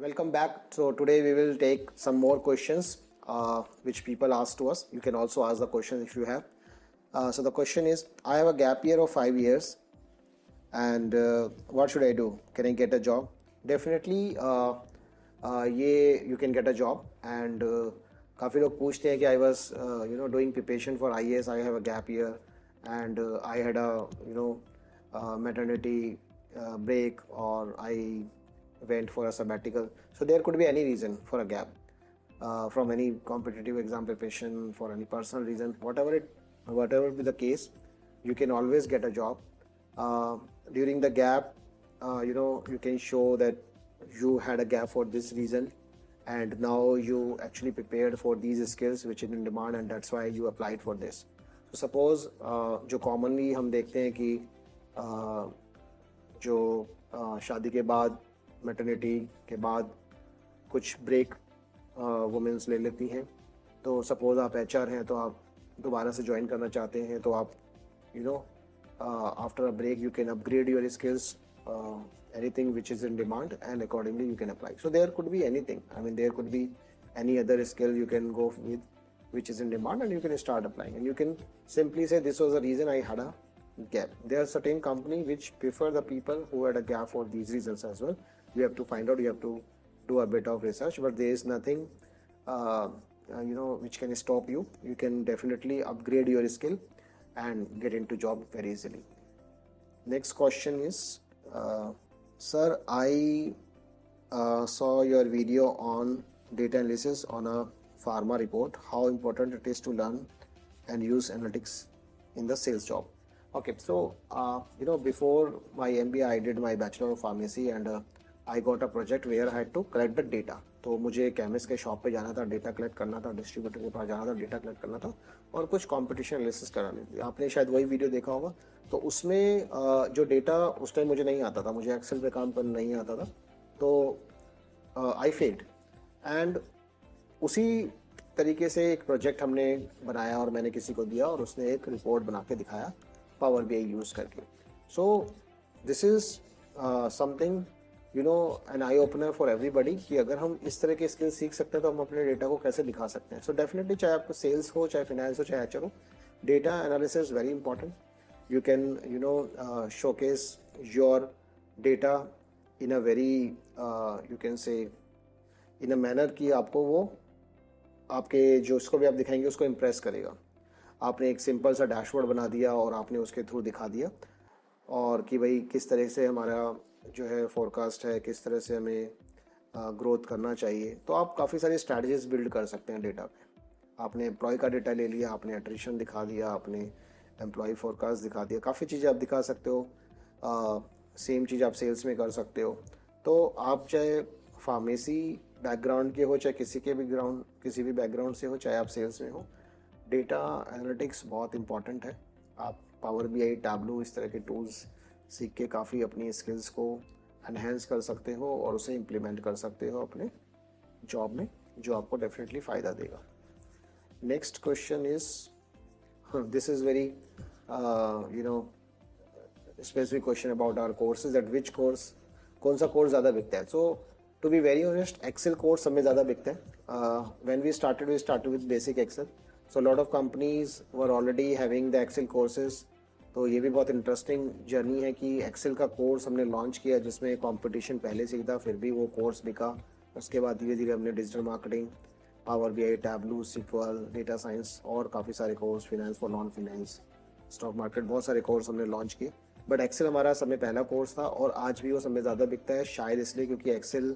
Welcome back. So today we will take some more questions which people ask to us. You can also ask the question if you have. So the question is, I have a gap year of 5 years, and what should I do? Can I get a job? Definitely, ये you can get a job. And काफ़ी लोग पूछते हैं कि I was doing preparation for IAS. I have a gap year, and I had a maternity break, or I went for a sabbatical. So there could be any reason for a gap, from any competitive exam preparation, for any personal reason, whatever be the case, you can always get a job. During the gap, you can show that you had a gap for this reason, and now you actually prepared for these skills which is in demand, and that's why you applied for this. So suppose जो commonly हम देखते हैं कि जो शादी के बाद, maternity के बाद कुछ ब्रेक वुमेंस ले लेती हैं. तो सपोज़ आप HR हैं, तो आप दोबारा से ज्वाइन करना चाहते हैं, तो आप after a break you can upgrade your skills, anything which is in demand, and accordingly you can apply. So there could be anything. I mean, there could be any other skill you can go with which is in demand, and you can start applying, and you can simply say this was the reason I had a gap. There are certain companies which prefer the people who had a gap for these reasons as well. You have to find out, you have to do a bit of research, but there is nothing which can stop you. You can definitely upgrade your skill and get into job very easily. Next question is, sir, I saw your video on data analysis on a pharma report. How important it is to learn and use analytics in the sales job? Okay, so before my MBA I did my Bachelor of Pharmacy, and I got a project where I had to collect the data. तो मुझे chemist के shop पे जाना था, data collect करना था, distributor के पास जाना था, डेटा कलेक्ट करना था, और कुछ कंपटीशन एनालिसिस करानी थी. आपने शायद वही वीडियो देखा होगा. तो उसमें जो डेटा उस टाइम मुझे नहीं आता था, मुझे एक्सेल पे काम करना नहीं आता था, तो आई फेल्ड. एंड उसी तरीके से एक प्रोजेक्ट हमने बनाया और मैंने किसी को दिया, और उसने एक रिपोर्ट बना के दिखाया पावर BI यूज़ करके. So this is something an eye opener for everybody, कि अगर हम इस तरह के स्किल सीख सकते हैं तो हम अपने डेटा को कैसे दिखा सकते हैं. सो डेफिनेटली, चाहे आपको सेल्स हो, चाहे फाइनेंस हो, चाहे HR हो, data analysis very important. You can showcase your data in a very you can say in a manner कि आपको वो आपके जो उसको भी आप दिखाएंगे उसको इम्प्रेस करेगा. आपने एक सिंपल सा डैशबोर्ड बना दिया और आपने उसके थ्रू दिखा दिया, और कि भाई किस तरह से हमारा जो है फोरकास्ट है, किस तरह से हमें ग्रोथ करना चाहिए. तो आप काफ़ी सारी स्ट्रैटेजीज बिल्ड कर सकते हैं डेटा पे. आपने एम्प्लॉय का डेटा ले लिया, आपने एट्रिशन दिखा दिया, आपने एम्प्लॉय फोरकास्ट दिखा दिया, काफ़ी चीज़ें आप दिखा सकते हो. सेम चीज़ आप सेल्स में कर सकते हो. तो आप चाहे फार्मेसी बैकग्राउंड के हो, चाहे किसी भी बैकग्राउंड से हो, चाहे आप सेल्स में हो, डेटा एनालिटिक्स बहुत इंपॉर्टेंट है. आप पावर BI, टैबलो, इस तरह के टूल्स सीख के काफ़ी अपनी स्किल्स को एनहेंस कर सकते हो और उसे इम्प्लीमेंट कर सकते हो अपने जॉब में, जो आपको डेफिनेटली फ़ायदा देगा. Next question is, this is very specific question about our courses, that which course, कौन सा कोर्स ज़्यादा बिकता है. So to be very honest, excel course हमें ज़्यादा बिकता है. When we started with basic excel. So a lot of companies were already having the Excel courses. तो ये भी बहुत इंटरेस्टिंग जर्नी है कि एक्सेल का कोर्स हमने लॉन्च किया जिसमें कंपटीशन पहले से ही था, फिर भी वो कोर्स बिका. उसके बाद धीरे धीरे हमने digital marketing, power BI, Tableau, SQL, data science और काफ़ी सारे course, finance for non finance, stock market, बहुत सारे कोर्स हमने लॉन्च किए. बट एक्सेल हमारा समय पहला कोर्स था, और आज भी वो समय ज़्यादा बिकता है, शायद इसलिए क्योंकि एक्सेल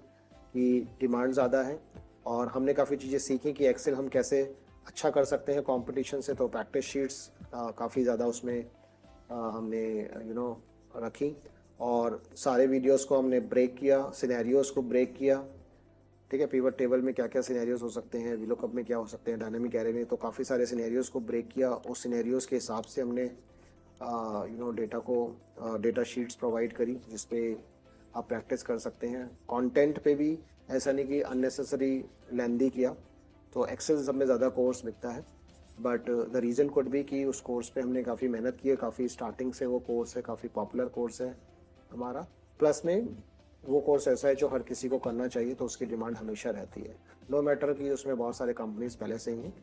की डिमांड ज़्यादा है, और हमने काफ़ी चीज़ें सीखी कि एक्सेल हम कैसे अच्छा कर सकते हैं कंपटीशन से. तो प्रैक्टिस शीट्स काफ़ी ज़्यादा उसमें हमने रखी, और सारे वीडियोस को हमने ब्रेक किया, सिनेरियोस को ब्रेक किया. ठीक है, पिवट टेबल में क्या क्या सिनेरियोस हो सकते हैं, वीलुकअप में क्या हो सकते हैं, डायनामिक एरे में, तो काफ़ी सारे सिनेरियोस को ब्रेक किया. उस सिनेरियोस के हिसाब से हमने डेटा शीट्स प्रोवाइड करी जिसपे आप प्रैक्टिस कर सकते हैं. कंटेंट पे भी ऐसा नहीं कि अननेसेसरी लेंदी किया. तो एक्सेल सब में ज़्यादा कोर्स बिकता है, बट द रीज़न कुड भी कि उस कोर्स पे हमने काफ़ी मेहनत की है, काफ़ी स्टार्टिंग से वो कोर्स है, काफ़ी पॉपुलर कोर्स है हमारा. प्लस में वो कोर्स ऐसा है जो हर किसी को करना चाहिए, तो उसकी डिमांड हमेशा रहती है। नो मैटर कि उसमें बहुत सारे कंपनीज पहले से ही हैं,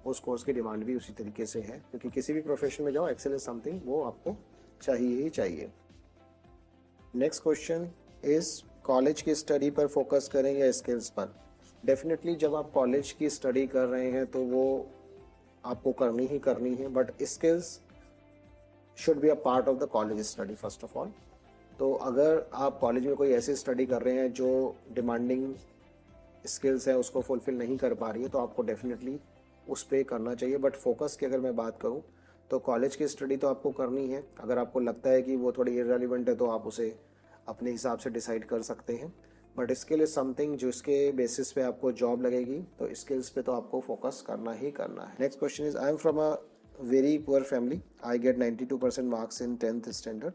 उस कोर्स की डिमांड भी उसी तरीके से है, क्योंकि किसी भी प्रोफेशन में जाओ, एक्सेल इज समथिंग वो आपको चाहिए ही चाहिए। नेक्स्ट क्वेश्चन इज कॉलेज की स्टडी पर फोकस करें या स्किल्स पर? डेफिनेटली जब आप कॉलेज की स्टडी कर रहे हैं तो वो आपको करनी ही करनी है, but skills should be a part of the college study first of all. तो अगर आप कॉलेज में कोई ऐसी स्टडी कर रहे हैं जो डिमांडिंग स्किल्स है उसको फुलफिल नहीं कर पा रही है, तो आपको डेफिनेटली उस पर करना चाहिए। बट फोकस की अगर मैं बात करूं तो कॉलेज की स्टडी तो आपको करनी है। अगर आपको लगता है कि वो थोड़ी इररिलेवेंट है तो आप उसे अपने हिसाब से डिसाइड कर सकते हैं, बट स्किल इज़ समथिंग जिसके बेसिस पे आपको जॉब लगेगी, तो स्किल्स पे तो आपको फोकस करना ही करना है। Next question is I am from a very poor family, I get 92% marks in 10th standard.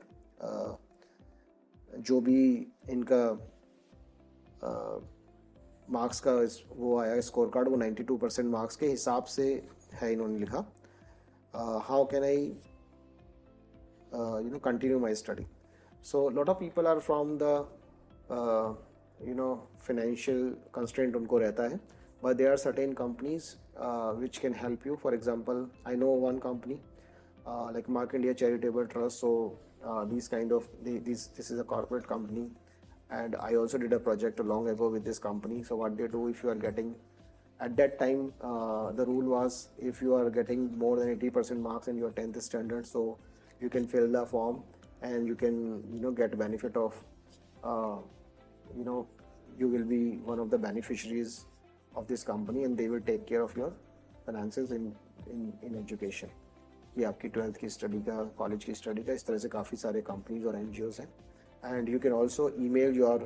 जो भी इनका मार्क्स का वो आया स्कोर कार्ड, वो 92% मार्क्स के हिसाब से है, इन्होंने लिखा। How can I continue my study? So lot of people are from the financial constraint उनको रहता है, but there are certain companies which can help you. For example, I know one company like Mark India Charitable Trust. So this is a corporate company, and I also did a project long ago with this company. So what they do, if you are getting at that time, the rule was if you are getting more than 80% marks in your 10th standard, so you can fill the form and you can get benefit of you will be one of the beneficiaries of this company, and they will take care of your finances in education. ये आपकी 12th की study का, college की study का, इस तरह से काफ़ी सारे कंपनीज और NGOs हैं, and you can also email your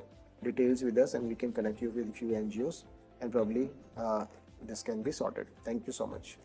details with us and we can connect you with few NGOs and probably this can be sorted. Thank you so much.